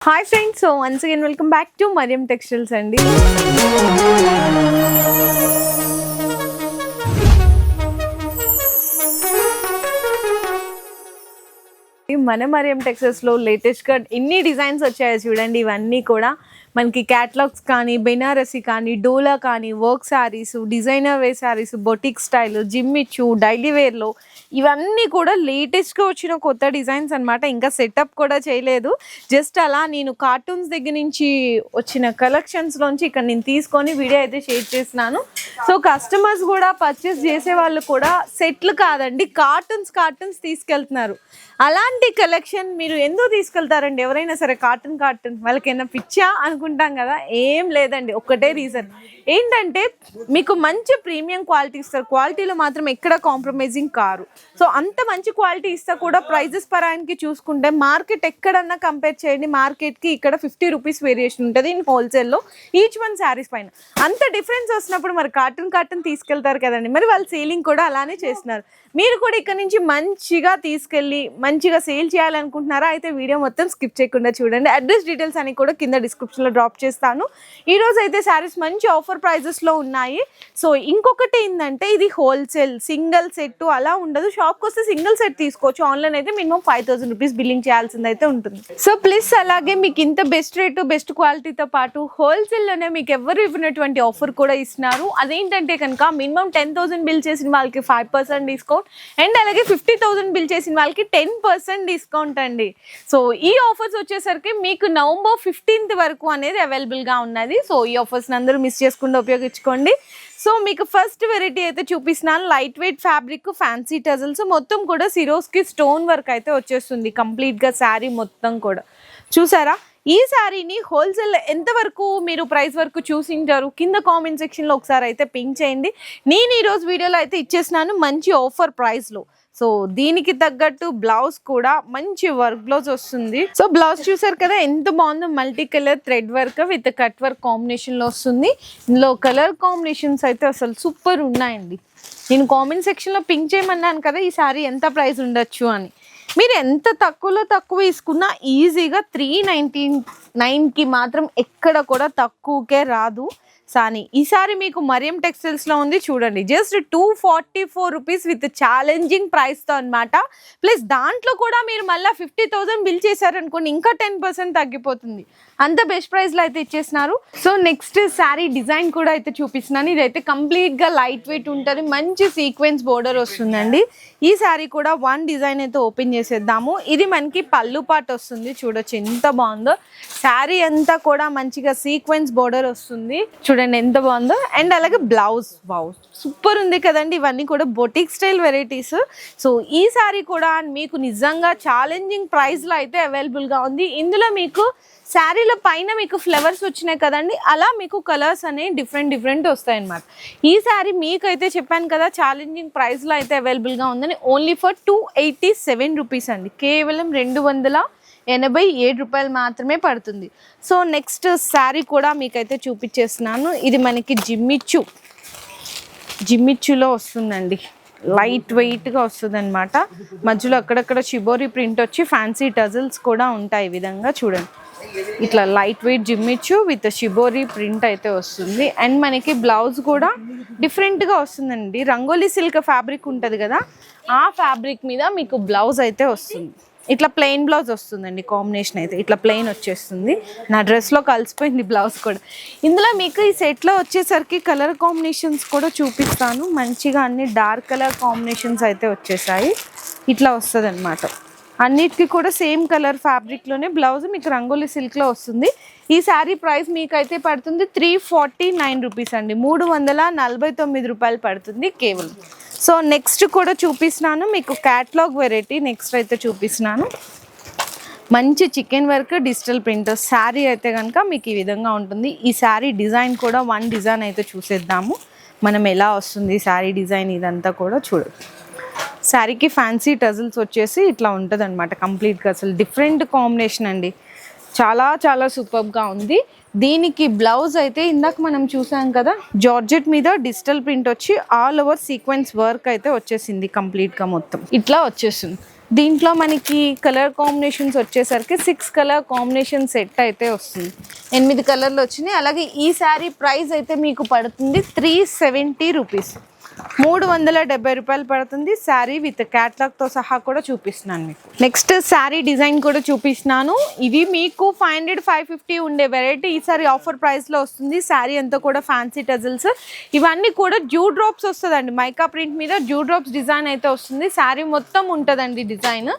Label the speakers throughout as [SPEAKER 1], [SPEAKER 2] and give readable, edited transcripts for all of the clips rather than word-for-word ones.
[SPEAKER 1] Hi friends, so once again welcome back to Mariam Textiles అండి. మన Mariam textiles లో latest గా ఎన్ని డిజైన్స్ వచ్చాయో చూడండి. ఇవన్నీ కూడా మనకి క్యాటలాగ్స్ కానీ, బెనారసి కానీ, డోలా కానీ, work sarees, designer wear sarees, boutique style, జిమ్మిచ్చు, డైలీ వేర్లో ఇవన్నీ కూడా లేటెస్ట్గా వచ్చిన కొత్త డిజైన్స్ అనమాట. ఇంకా సెటప్ కూడా చేయలేదు, జస్ట్ అలా నేను కార్టూన్స్ దగ్గర నుంచి వచ్చిన కలెక్షన్స్లోంచి ఇక్కడ నేను తీసుకొని వీడియో అయితే షేర్ చేస్తున్నాను. సో కస్టమర్స్ కూడా పర్చేస్ చేసే వాళ్ళు కూడా సెట్లు కాదండి, కార్టూన్స్ తీసుకెళ్తున్నారు. అలాంటి కలెక్షన్ మీరు ఎందుకు తీసుకెళ్తారండి? ఎవరైనా సరే కార్టూన్ వాళ్ళకైనా పిచ్చా అనుకుంటాం కదా. ఏం లేదండి, ఒక్కటే రీజన్ ఏంటంటే మీకు మంచి ప్రీమియం క్వాలిటీ ఇస్తారు. క్వాలిటీలో మాత్రం ఎక్కడ కాంప్రమైజింగ్ కారు. సో అంత మంచి క్వాలిటీ ఇస్తా కూడా ప్రైజెస్ పరానికి చూసుకుంటే మార్కెట్ ఎక్కడన్నా కంపేర్ చేయండి, మార్కెట్కి ఇక్కడ 50 రూపీస్ వేరియేషన్ ఉంటుంది ఇన్ హోల్సేల్లో ఈచ్ వన్ శారీస్ పైన. అంత డిఫరెన్స్ వస్తున్నప్పుడు మరి కార్టూన్ తీసుకెళ్తారు కదండి. మరి వాళ్ళు సేలింగ్ కూడా అలానే చేస్తున్నారు. మీరు కూడా ఇక్కడ నుంచి మంచిగా తీసుకెళ్ళి మంచిగా సేల్ చేయాలనుకుంటున్నారా? అయితే వీడియో మొత్తం స్కిప్ చేయకుండా చూడండి. అడ్రస్ డీటెయిల్స్ అని కూడా కింద డిస్క్రిప్షన్లో డ్రాప్ చేస్తాను. ఈరోజు అయితే శారీస్ మంచి ఆఫర్ ప్రైజెస్లో ఉన్నాయి. సో ఇంకొకటి ఏంటంటే ఇది హోల్సేల్, సింగిల్ సెట్ అలా ఉండదు. షాప్కి వస్తే సింగిల్ సెట్ తీసుకోవచ్చు. ఆన్లైన్ అయితే మినిమం 5000 రూపీస్ బిల్లింగ్ చేయాల్సింది అయితే ఉంటుంది. సో ప్లస్ అలాగే మీకు ఇంత బెస్ట్ రేటు బెస్ట్ క్వాలిటీతో పాటు హోల్సేల్లోనే మీకు ఎవరు ఇవ్వనటువంటి ఆఫర్ కూడా ఇస్తున్నారు. అదేంటంటే కనుక మినిమం 10,000 బిల్ చేసిన వాళ్ళకి 5% డిస్కౌంట్ అండ్ అలాగే 50,000 బిల్ చేసిన వాళ్ళకి 10% డిస్కౌంట్ అండి. సో ఈ ఆఫర్స్ వచ్చేసరికి మీకు నవంబర్ 15th వరకు అనేది అవైలబుల్గా ఉన్నది. సో ఈ ఆఫర్స్ని అందరూ మిస్ చేసుకుంటూ ఉపయోగించుకోండి. సో మీకు ఫస్ట్ వెరైటీ అయితే చూపిస్తున్నాను. Light weight fabric, fancy tassels, మొత్తం కూడా సిరోస్కి స్టోన్ వర్క్ అయితే వచ్చేస్తుంది కంప్లీట్గా శారీ మొత్తం కూడా. చూసారా? ఈ శారీని హోల్సేల్ ఎంతవరకు మీరు ప్రైస్ వరకు చూసింటారు కింద కామెంట్ సెక్షన్లో ఒకసారి అయితే పింక్ చేయండి. నేను ఈరోజు వీడియోలో అయితే ఇచ్చేసినాను మంచి ఆఫర్ ప్రైస్లో. సో దీనికి తగ్గట్టు బ్లౌజ్ కూడా మంచి వర్క్ బ్లౌజ్ వస్తుంది. సో బ్లౌజ్ చూసారు కదా ఎంత బాగుందో, multi colour thread work with cut work కాంబినేషన్లో వస్తుంది. ఇందులో కలర్ కాంబినేషన్స్ అయితే అసలు సూపర్ ఉన్నాయండి. నేను కామెంట్ సెక్షన్లో పింక్ చేయమన్నాను కదా ఈ శారీ ఎంత ప్రైస్ ఉండొచ్చు అని. మీరు ఎంత తక్కువ తీసుకున్నా ఈజీగా 399కి మాత్రం ఎక్కడ కూడా తక్కువకే రాదు. సారీ ఈసారి మీకు మరియం టెక్స్టైల్స్లో ఉంది చూడండి, జస్ట్ 244 రూపీస్ విత్ ఛాలెంజింగ్ ప్రైస్తో అనమాట. ప్లస్ దాంట్లో కూడా మీరు మళ్ళీ 50,000 బిల్ చేశారనుకోండి ఇంకా 10% తగ్గిపోతుంది. అంత బెస్ట్ ప్రైస్లో అయితే ఇచ్చేస్తున్నారు. సో నెక్స్ట్ శారీ డిజైన్ కూడా అయితే చూపిస్తున్నాను. ఇదైతే కంప్లీట్గా లైట్ వెయిట్ ఉంటుంది, మంచి సీక్వెన్స్ బోర్డర్ వస్తుందండి. ఈ శారీ కూడా వన్ డిజైన్ అయితే ఓపెన్ చేసేద్దాము. ఇది మనకి పళ్ళు పాటు వస్తుంది, చూడొచ్చు ఎంత బాగుందో. శారీ అంతా కూడా మంచిగా సీక్వెన్స్ బోర్డర్ వస్తుంది, చూడండి ఎంత బాగుందో. అండ్ అలాగే బ్లౌజ్ వావ్ సూపర్ ఉంది కదండి. ఇవన్నీ కూడా బొటిక్ స్టైల్ వెరైటీస్. సో ఈ శారీ కూడా మీకు నిజంగా ఛాలెంజింగ్ ప్రైస్లో అయితే అవైలబుల్గా ఉంది. ఇందులో మీకు శారీల పైన మీకు ఫ్లవర్స్ వచ్చినాయి కదండి, అలా మీకు కలర్స్ అనేవి డిఫరెంట్ వస్తాయి అన్నమాట. ఈ శారీ మీకైతే చెప్పాను కదా ఛాలెంజింగ్ ప్రైస్లో అయితే అవైలబుల్గా ఉందని. ఓన్లీ ఫర్ 287 రూపీస్ అండి, కేవలం 287 రూపాయలు మాత్రమే పడుతుంది. సో నెక్స్ట్ శారీ కూడా మీకైతే చూపించేస్తున్నాను. ఇది మనకి జిమ్మిచ్చులో వస్తుందండి, లైట్ వెయిట్గా వస్తుంది అనమాట. మధ్యలో అక్కడక్కడ షిబోరి ప్రింట్ వచ్చి ఫ్యాన్సీ టజల్స్ కూడా ఉంటాయి. ఈ విధంగా చూడండి, ఇట్లా light weight జిమ్మిచ్చు with shibori print అయితే వస్తుంది. అండ్ మనకి బ్లౌజ్ కూడా డిఫరెంట్గా వస్తుందండి. రంగోలీ సిల్క్ ఫ్యాబ్రిక్ ఉంటుంది కదా, ఆ ఫ్యాబ్రిక్ మీద మీకు బ్లౌజ్ అయితే వస్తుంది. ఇట్లా ప్లెయిన్ బ్లౌజ్ వస్తుందండి. కాంబినేషన్ అయితే ఇట్లా ప్లెయిన్ వచ్చేస్తుంది. నా డ్రెస్లో కలిసిపోయింది బ్లౌజ్ కూడా. ఇందులో మీకు ఈ సెట్లో వచ్చేసరికి కలర్ కాంబినేషన్స్ కూడా చూపిస్తాను. మంచిగా అన్ని డార్క్ కలర్ కాంబినేషన్స్ అయితే వచ్చేసాయి. ఇట్లా వస్తుంది అనమాట. అన్నిటికీ కూడా సేమ్ కలర్ ఫ్యాబ్రిక్లోనే బ్లౌజ్ మీకు రంగోలీ సిల్క్లో వస్తుంది. ఈ శారీ ప్రైస్ మీకైతే పడుతుంది 349 రూపీస్ అండి, 349 రూపాయలు పడుతుంది కేవలం. సో నెక్స్ట్ కూడా చూపిస్తున్నాను మీకు క్యాట్లాగ్ వెరైటీ. నెక్స్ట్ అయితే చూపిస్తున్నాను మంచి chicken work digital print sari అయితే కనుక మీకు ఈ విధంగా ఉంటుంది. ఈ శారీ డిజైన్ కూడా వన్ డిజైన్ అయితే చూసేద్దాము మనం ఎలా వస్తుంది శారీ డిజైన్. ఇదంతా కూడా చూడొచ్చు. శారీకి ఫ్యాన్సీ టజల్స్ వచ్చేసి ఇట్లా ఉంటుంది అనమాట కంప్లీట్గా. అసలు డిఫరెంట్ కాంబినేషన్ అండి, చాలా సూపర్గా ఉంది. దీనికి బ్లౌజ్ అయితే ఇందాక మనం చూసాం కదా జార్జెట్ మీద డిజిటల్ ప్రింట్ వచ్చి ఆల్ ఓవర్ సీక్వెన్స్ వర్క్ అయితే వచ్చేసింది కంప్లీట్గా మొత్తం ఇట్లా వచ్చేస్తుంది. దీంట్లో మనకి కలర్ కాంబినేషన్స్ వచ్చేసరికి 6 కలర్ కాంబినేషన్ సెట్ అయితే వస్తుంది. 8 కలర్లు వచ్చినాయి. అలాగే ఈ శారీ ప్రైస్ అయితే మీకు పడుతుంది 370 రూపీస్, 370 రూపాయలు పడుతుంది. శారీ విత్ క్యాట్లాగ్తో సహా కూడా చూపిస్తున్నాను మీకు. నెక్స్ట్ శారీ డిజైన్ కూడా చూపిస్తున్నాను. ఇవి మీకు 500, 550 ఉండే వెరైటీ ఈసారి ఆఫర్ ప్రైస్లో వస్తుంది. శారీ అంతా కూడా ఫ్యాన్సీ టజల్స్, ఇవన్నీ కూడా డ్యూ డ్రాప్స్ వస్తుందండి. మైకా ప్రింట్ మీద డ్యూ డ్రాప్స్ డిజైన్ అయితే వస్తుంది. శారీ మొత్తం ఉంటుందండి డిజైన్.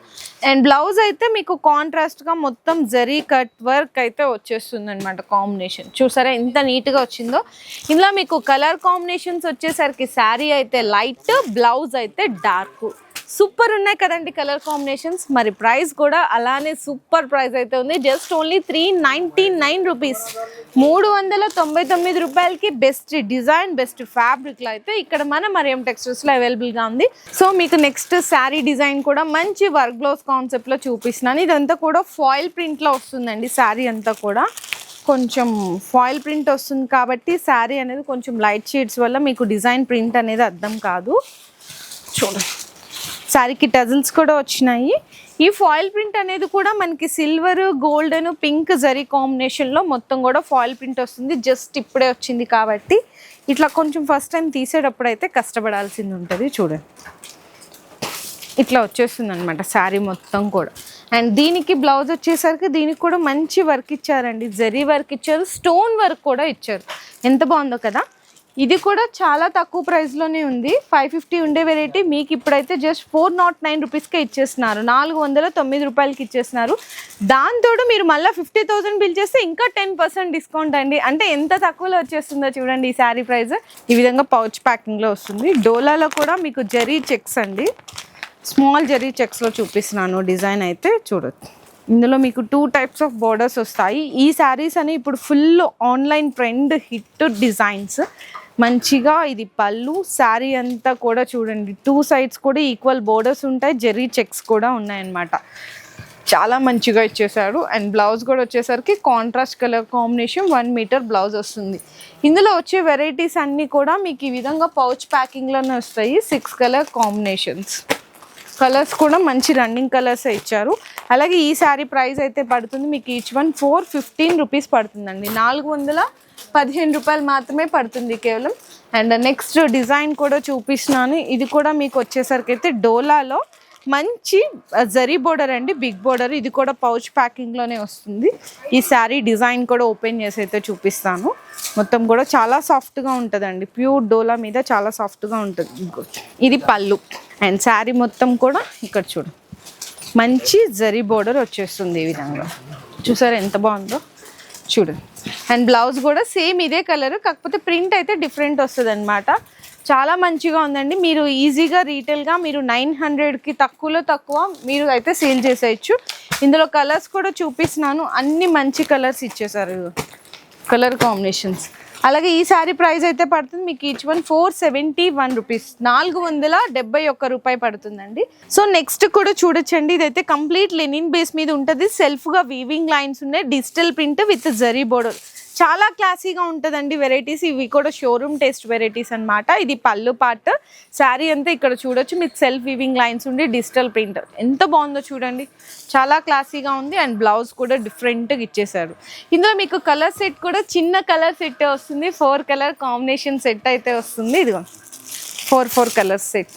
[SPEAKER 1] అండ్ బ్లౌజ్ అయితే మీకు కాంట్రాస్ట్గా మొత్తం జరీ కట్ వర్క్ అయితే వచ్చేస్తుంది అనమాట. కాంబినేషన్ చూసారా ఎంత నీట్గా వచ్చిందో. ఇందులో మీకు కలర్ కాంబినేషన్స్ వచ్చేసరికి శారీ అయితే లైట్, బ్లౌజ్ అయితే డార్క్. సూపర్ ఉన్నాయి కదండి కలర్ కాంబినేషన్స్. మరి ప్రైస్ కూడా అలానే సూపర్ ప్రైస్ అయితే ఉంది. జస్ట్ ఓన్లీ 399 రూపీస్, 399 రూపాయలకి బెస్ట్ డిజైన్, బెస్ట్ ఫ్యాబ్రిక్లో అయితే ఇక్కడ మన మరియం టెక్స్టైల్స్లో అవైలబుల్గా ఉంది. సో మీకు నెక్స్ట్ శారీ డిజైన్ కూడా మంచి వర్క్ బ్లౌజ్ కాన్సెప్ట్లో చూపిస్తున్నాను. ఇదంతా కూడా ఫాయిల్ ప్రింట్లో వస్తుందండి. శారీ అంతా కూడా కొంచెం ఫాయిల్ ప్రింట్ వస్తుంది కాబట్టి శారీ అనేది కొంచెం లైట్ షేడ్స్ వల్ల మీకు డిజైన్ ప్రింట్ అనేది అర్థం కాదు. చూడండి శారీకి టజల్స్ కూడా వచ్చినాయి. ఈ ఫాయిల్ ప్రింట్ అనేది కూడా మనకి సిల్వర్, గోల్డెన్, పింక్ జరీ కాంబినేషన్లో మొత్తం కూడా ఫాయిల్ ప్రింట్ వస్తుంది. జస్ట్ ఇప్పుడే వచ్చింది కాబట్టి ఇట్లా కొంచెం ఫస్ట్ టైం తీసేటప్పుడు అయితే కష్టపడాల్సింది ఉంటుంది. చూడండి ఇట్లా వచ్చేస్తుంది అనమాట శారీ మొత్తం కూడా. అండ్ దీనికి బ్లౌజ్ వచ్చేసరికి దీనికి కూడా మంచి వర్క్ ఇచ్చారండి. జరీ వర్క్ ఇచ్చారు, స్టోన్ వర్క్ కూడా ఇచ్చారు. ఎంత బాగుందో కదా. ఇది కూడా చాలా తక్కువ ప్రైస్లోనే ఉంది. 550 ఉండే వెరైటీ మీకు ఇప్పుడైతే జస్ట్ 409 రూపీస్కే ఇచ్చేస్తున్నారు, 409 రూపాయలకి ఇచ్చేస్తున్నారు. దాంతో మీరు మళ్ళీ 50,000 బిల్ చేస్తే ఇంకా 10% డిస్కౌంట్ అండి. అంటే ఎంత తక్కువలో వచ్చేస్తుందో చూడండి ఈ శారీ ప్రైస్. ఈ విధంగా పౌచ్ ప్యాకింగ్లో వస్తుంది. డోలాలో కూడా మీకు జరీ చెక్స్ అండి, స్మాల్ జరీ చెక్స్లో చూపిస్తున్నాను డిజైన్ అయితే చూడొచ్చు. ఇందులో మీకు 2 టైప్స్ ఆఫ్ బోర్డర్స్ వస్తాయి. ఈ శారీస్ అని ఇప్పుడు full online trend hit designs. మంచిగా ఇది పళ్ళు, శారీ అంతా కూడా చూడండి 2 సైడ్స్ కూడా ఈక్వల్ బోర్డర్స్ ఉంటాయి, జరీ చెక్స్ కూడా ఉన్నాయన్నమాట. చాలా మంచిగా ఇచ్చేసాడు. అండ్ బ్లౌజ్ కూడా వచ్చేసరికి contrast colour combination 1 metre blouse వస్తుంది. ఇందులో వచ్చే వెరైటీస్ అన్నీ కూడా మీకు ఈ విధంగా పౌచ్ ప్యాకింగ్లోనే వస్తాయి. 6 కలర్ కాంబినేషన్స్, కలర్స్ కూడా మంచి రన్నింగ్ కలర్స్ ఇచ్చారు. అలాగే ఈ శారీ ప్రైస్ అయితే పడుతుంది మీకు ఈచ్ వన్ 415 రూపీస్ పడుతుందండి, 415 రూపాయలు మాత్రమే పడుతుంది కేవలం. అండ్ నెక్స్ట్ డిజైన్ కూడా చూపిస్తున్నాను. ఇది కూడా మీకు వచ్చేసరికి అయితే డోలాలో మంచి జరీ బోర్డర్ అండి, బిగ్ బోర్డర్. ఇది కూడా పౌచ్ ప్యాకింగ్లోనే వస్తుంది. ఈ శారీ డిజైన్ కూడా ఓపెన్ చేసి అయితే చూపిస్తాను. మొత్తం కూడా చాలా సాఫ్ట్గా ఉంటుందండి, ప్యూర్ డోలా మీద చాలా సాఫ్ట్గా ఉంటుంది. ఇది పళ్ళు. అండ్ శారీ మొత్తం కూడా ఇక్కడ చూడు మంచి జరీ బోర్డర్ వచ్చేస్తుంది ఈ విధంగా. చూసారా ఎంత బాగుందో చూడండి. అండ్ బ్లౌజ్ కూడా సేమ్ ఇదే కలర్, కాకపోతే ప్రింట్ అయితే డిఫరెంట్ వస్తుంది అనమాట. చాలా మంచిగా ఉందండి. మీరు ఈజీగా రీటైల్గా మీరు 900కి తక్కువలో తక్కువ మీరు అయితే సేల్ చేసేయచ్చు. ఇందులో కలర్స్ కూడా చూపిస్తున్నాను, అన్ని మంచి కలర్స్ ఇచ్చేసారు, కలర్ కాంబినేషన్స్. అలాగే ఈ శారీ ప్రైస్ అయితే పడుతుంది మీకు ఈచ్ వన్ 471 రూపీస్, 471 రూపాయి పడుతుందండి. సో నెక్స్ట్ కూడా చూడొచ్చండి. ఇదైతే కంప్లీట్ లెనిన్ బేస్ మీద ఉంటుంది. సెల్ఫ్గా వీవింగ్ లైన్స్ ఉన్నాయి, digital print with zari border. చాలా క్లాసీగా ఉంటుందండి వెరైటీస్. ఇవి కూడా షోరూమ్ టేస్ట్ వెరైటీస్ అనమాట. ఇది పళ్ళు పార్ట్, శారీ అంతా ఇక్కడ చూడొచ్చు మీకు సెల్ఫ్ వీవింగ్ లైన్స్ ఉండి డిజిటల్ ప్రింట్. ఎంత బాగుందో చూడండి, చాలా క్లాసీగా ఉంది. అండ్ బ్లౌజ్ కూడా డిఫరెంట్గా ఇచ్చేసారు. ఇందులో మీకు కలర్ సెట్ కూడా చిన్న కలర్ సెట్ వస్తుంది, 4 కలర్ కాంబినేషన్ సెట్ అయితే వస్తుంది. ఇదిగో 4 కలర్ సెట్.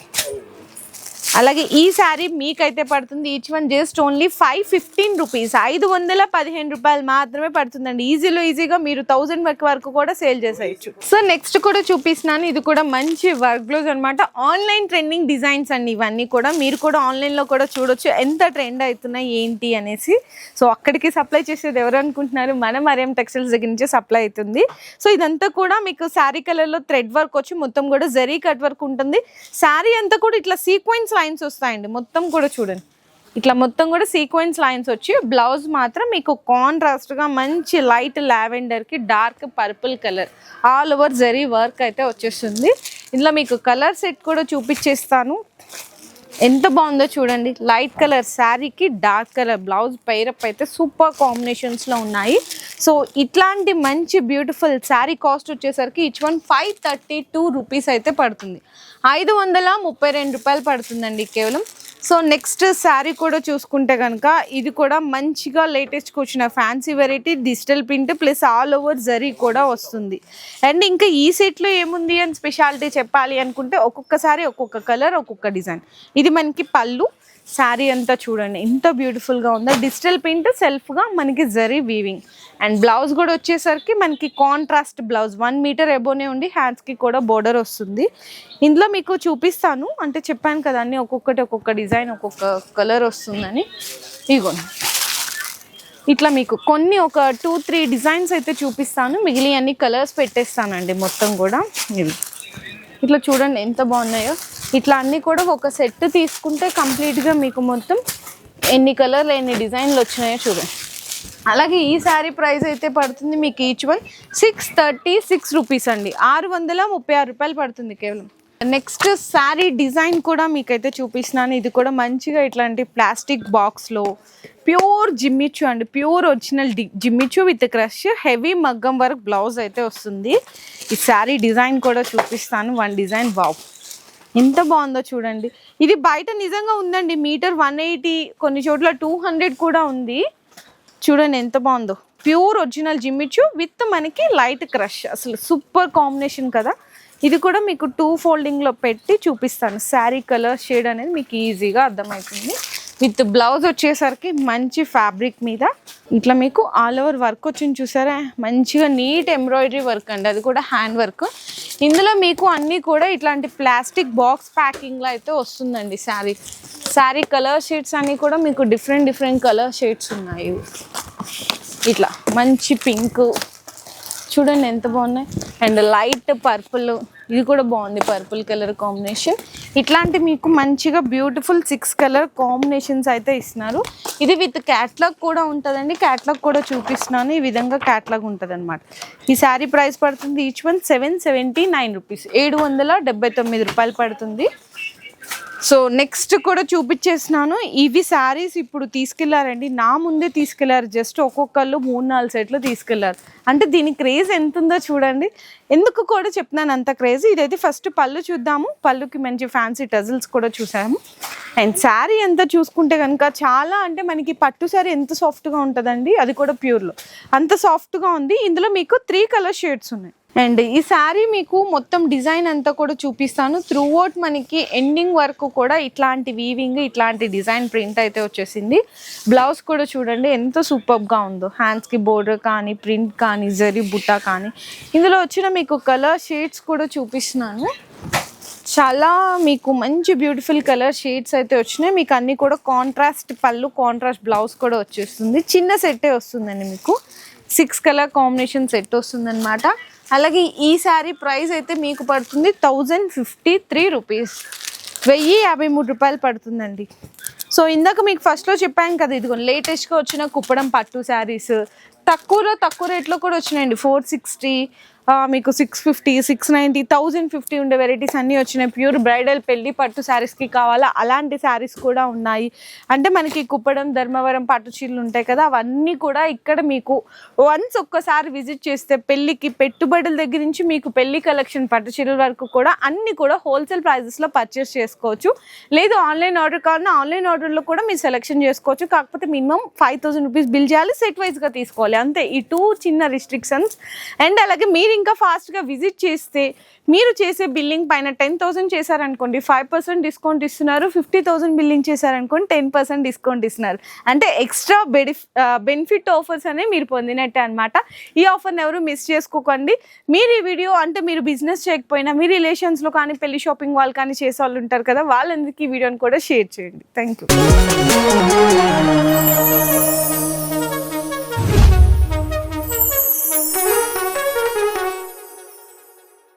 [SPEAKER 1] అలాగే ఈ శారీ మీకైతే పడుతుంది each one just only 515 rupees, 515 రూపాయలు మాత్రమే పడుతుందండి. ఈజీగా మీరు 1000 వరకు కూడా సేల్ చేసేయచ్చు. సో నెక్స్ట్ కూడా చూపిస్తున్నాను. ఇది కూడా మంచి వర్క్ బ్లౌజ్ అనమాట. ఆన్లైన్ ట్రెండింగ్ డిజైన్స్ అండి ఇవన్నీ కూడా. మీరు కూడా ఆన్లైన్లో కూడా చూడొచ్చు ఎంత ట్రెండ్ అవుతున్నాయి ఏంటి అనేసి. సో అక్కడికి సప్లై చేసేది ఎవరు అనుకుంటున్నారు, మన మరియం టెక్స్టైల్స్ దగ్గర నుంచే సప్లై అవుతుంది. సో ఇదంతా కూడా మీకు శారీ కలర్లో థ్రెడ్ వర్క్ వచ్చి మొత్తం కూడా జరీ కట్ వర్క్ ఉంటుంది. శారీ అంతా కూడా ఇట్లా సీక్వెన్స్ లైన్స్ వస్తాయండి. మొత్తం కూడా చూడండి ఇట్లా మొత్తం కూడా సీక్వెన్స్ లైన్స్ వచ్చి, బ్లౌజ్ మాత్రం మీకు కాంట్రాస్ట్గా మంచి లైట్ లావెండర్కి dark purple colour all over zari work అయితే వచ్చేస్తుంది. ఇందులో మీకు కలర్ సెట్ కూడా చూపించేస్తాను. ఎంత బాగుందో చూడండి, లైట్ కలర్ శారీకి డార్క్ కలర్ బ్లౌజ్ పైరప్ అయితే సూపర్ కాంబినేషన్స్లో ఉన్నాయి. సో ఇట్లాంటి మంచి బ్యూటిఫుల్ శారీ కాస్ట్ వచ్చేసరికి ఈచ్ వన్ 532 రూపీస్ అయితే పడుతుంది, 532 రూపాయలు పడుతుందండి కేవలం. సో నెక్స్ట్ శారీ కూడా చూసుకుంటే కనుక ఇది కూడా మంచిగా లేటెస్ట్గా వచ్చిన fancy variety digital print plus all over zari కూడా వస్తుంది. అండ్ ఇంకా ఈ సెట్లో ఏముంది అని స్పెషాలిటీ చెప్పాలి అనుకుంటే ఒక్కొక్కసారి ఒక్కొక్క కలర్ ఒక్కొక్క డిజైన్. ఇది మనకి పళ్ళు, శారీ అంతా చూడండి ఎంత బ్యూటిఫుల్గా ఉందో. డిజిటల్ ప్రింట్ సెల్ఫ్గా మనకి జరీ వీవింగ్. అండ్ బ్లౌజ్ కూడా వచ్చేసరికి మనకి కాంట్రాస్ట్ బ్లౌజ్ 1 మీటర్ ఎబోనే ఉండి హ్యాండ్స్కి కూడా బోర్డర్ వస్తుంది. ఇందులో మీకు చూపిస్తాను, అంటే చెప్పాను కదా అన్నీ ఒక్కొక్కటి ఒక్కొక్క డిజైన్ ఒక్కొక్క కలర్ వస్తుందని. ఇగోండి ఇట్లా మీకు కొన్ని ఒక 2-3 డిజైన్స్ అయితే చూపిస్తాను, మిగిలి అన్ని కలర్స్ పెట్టేస్తానండి మొత్తం కూడా. ఇవి ఇట్లా చూడండి ఎంత బాగున్నాయో. ఇట్లా అన్నీ కూడా ఒక సెట్ తీసుకుంటే కంప్లీట్గా మీకు మొత్తం ఎన్ని కలర్లు ఎన్ని డిజైన్లు వచ్చినాయో చూడండి. అలాగే ఈ శారీ ప్రైస్ అయితే పడుతుంది మీకు ఈచ్ వన్ 636 రూపీస్ అండి, 636 రూపాయలు పడుతుంది కేవలం. నెక్స్ట్ శారీ డిజైన్ కూడా మీకైతే చూపిస్తున్నాను. ఇది కూడా మంచిగా ఇట్లాంటి ప్లాస్టిక్ బాక్స్లో ప్యూర్ జిమ్మిచ్చు అండి, pure original జిమ్మిచ్చు with crush heavy మగ్గం వర్క్ బ్లౌజ్ అయితే వస్తుంది. ఈ శారీ డిజైన్ కూడా చూపిస్తాను. 1 డిజైన్ వావ్ ఎంత బాగుందో చూడండి. ఇది బయట నిజంగా ఉందండి మీటర్ 180, కొన్ని చోట్ల 200 కూడా ఉంది. చూడండి ఎంత బాగుందో, ప్యూర్ ఒరిజినల్ జిమ్మిచ్చు విత్ మనకి లైట్ క్రష్, అసలు సూపర్ కాంబినేషన్ కదా. ఇది కూడా మీకు 2 ఫోల్డింగ్లో పెట్టి చూపిస్తాను. శారీ కలర్ షేడ్ అనేది మీకు ఈజీగా అర్థమవుతుంది. విత్ బ్లౌజ్ వచ్చేసరికి మంచి ఫ్యాబ్రిక్ మీద ఇట్లా మీకు ఆల్ ఓవర్ వర్క్ వచ్చింది చూసారా, మంచిగా నీట్ ఎంబ్రాయిడరీ వర్క్ అండి, అది కూడా హ్యాండ్ వర్క్. ఇందులో మీకు అన్నీ కూడా ఇట్లాంటి ప్లాస్టిక్ బాక్స్ ప్యాకింగ్లో అయితే వస్తుందండి. శారీ కలర్ షేడ్స్ అన్నీ కూడా మీకు డిఫరెంట్ కలర్ షేడ్స్ ఉన్నాయి. ఇట్లా మంచి పింక్ చూడండి ఎంత బాగున్నాయి. అండ్ లైట్ పర్పుల్, ఇది కూడా బాగుంది పర్పుల్ కలర్ కాంబినేషన్. ఇట్లాంటి మీకు మంచిగా బ్యూటిఫుల్ 6 కలర్ కాంబినేషన్స్ అయితే ఇస్తున్నారు. ఇది విత్ క్యాట్లాగ్ కూడా ఉంటుందండి, క్యాట్లాగ్ కూడా చూపిస్తున్నాను. ఈ విధంగా క్యాట్లాగ్ ఉంటుంది అనమాట. ఈ శారీ ప్రైస్ పడుతుంది ఈచ్ వన్ 779 రూపీస్, 779 రూపాయలు పడుతుంది. సో నెక్స్ట్ కూడా చూపించేస్తున్నాను. ఇవి శారీస్ ఇప్పుడు తీసుకెళ్లారండి, నా ముందే తీసుకెళ్లారు. జస్ట్ ఒక్కొక్కళ్ళు 3-4 సెట్లు తీసుకెళ్లారు. అంటే దీని క్రేజ్ ఎంత ఉందో చూడండి. ఎందుకు కూడా చెప్తున్నాను అంత క్రేజ్. ఇదైతే ఫస్ట్ పళ్ళు చూద్దాము. పళ్ళుకి మంచి ఫ్యాన్సీ టజిల్స్ కూడా చూసాము. అండ్ శారీ అంతా చూసుకుంటే కనుక చాలా, అంటే మనకి పట్టు శారీ ఎంత సాఫ్ట్గా ఉంటుందండి, అది కూడా ప్యూర్లో అంత సాఫ్ట్గా ఉంది. ఇందులో మీకు 3 కలర్ షేడ్స్ ఉన్నాయి. అండ్ ఈ శారీ మీకు మొత్తం డిజైన్ అంతా కూడా చూపిస్తాను. త్రూ అవుట్ మనకి ఎండింగ్ వరకు కూడా ఇట్లాంటి వీవింగ్, ఇట్లాంటి డిజైన్ ప్రింట్ అయితే వచ్చేసింది. బ్లౌజ్ కూడా చూడండి ఎంత సూపర్గా ఉందో, హ్యాండ్స్కి బోర్డర్ కానీ ప్రింట్ కానీ జరీ బుట్ట కానీ. ఇందులో వచ్చిన మీకు కలర్ షేడ్స్ కూడా చూపిస్తున్నాను. చాలా మీకు మంచి బ్యూటిఫుల్ కలర్ షేడ్స్ అయితే వచ్చినాయి. మీకు అన్నీ కూడా కాంట్రాస్ట్ పళ్ళు, కాంట్రాస్ట్ బ్లౌజ్ కూడా వచ్చేస్తుంది. చిన్న సెట్టే వస్తుందండి, మీకు 6 కలర్ కాంబినేషన్ సెట్ వస్తుంది అనమాట. అలాగే ఈ శారీ ప్రైస్ అయితే మీకు పడుతుంది 1053 రూపీస్, 1053 రూపాయలు పడుతుందండి. సో ఇందాక మీకు ఫస్ట్లో చెప్పాను కదా, ఇదిగో లేటెస్ట్గా వచ్చిన కుప్పడం పట్టు శారీస్ తక్కువ రేట్లో కూడా వచ్చినాయండి. 460, మీకు 650, 690, 1050 ఉండే వెరైటీస్ అన్నీ వచ్చినాయి. ప్యూర్ బ్రైడల్ పెళ్లి పట్టు శారీస్కి కావాలా అలాంటి శారీస్ కూడా ఉన్నాయి. అంటే మనకి కుప్పడం, ధర్మవరం పట్టు చీరలు ఉంటాయి కదా, అవన్నీ కూడా ఇక్కడ మీకు వన్స్ ఒక్కసారి విజిట్ చేస్తే పెళ్ళికి పెట్టుబడుల దగ్గర నుంచి మీకు పెళ్లి కలెక్షన్ పట్టు చీరల వరకు కూడా అన్నీ కూడా హోల్సేల్ ప్రైజెస్లో పర్చేస్ చేసుకోవచ్చు. లేదు ఆన్లైన్ ఆర్డర్ కావాలన్నా ఆన్లైన్ ఆర్డర్లో కూడా మీరు సెలెక్షన్ చేసుకోవచ్చు. కాకపోతే మినిమం 5000 రూపీస్ బిల్ చేయాలి, సెట్ వైజ్గా తీసుకోవాలి, అంతే. ఈ 2 చిన్న రిస్ట్రిక్షన్స్. అండ్ అలాగే మీరు ఇంకా ఫాస్ట్గా విజిట్ చేస్తే మీరు చేసే బిల్లింగ్ పైన 10,000 చేశారనుకోండి 5% డిస్కౌంట్ ఇస్తున్నారు. 50,000 బిల్లింగ్ చేశారనుకోండి 10% డిస్కౌంట్ ఇస్తున్నారు. అంటే ఎక్స్ట్రా బెనిఫిట్ ఆఫర్స్ అనేవి మీరు పొందినట్టే అనమాట. ఈ ఆఫర్ని ఎవరు మిస్ చేసుకోకండి. మీరు ఈ వీడియో, అంటే మీరు బిజినెస్ చేయకపోయినా మీ రిలేషన్స్లో కానీ పెళ్లి షాపింగ్ వాళ్ళు కానీ చేసే వాళ్ళు ఉంటారు కదా, వాళ్ళందరికీ ఈ వీడియోని కూడా షేర్ చేయండి. Thank you.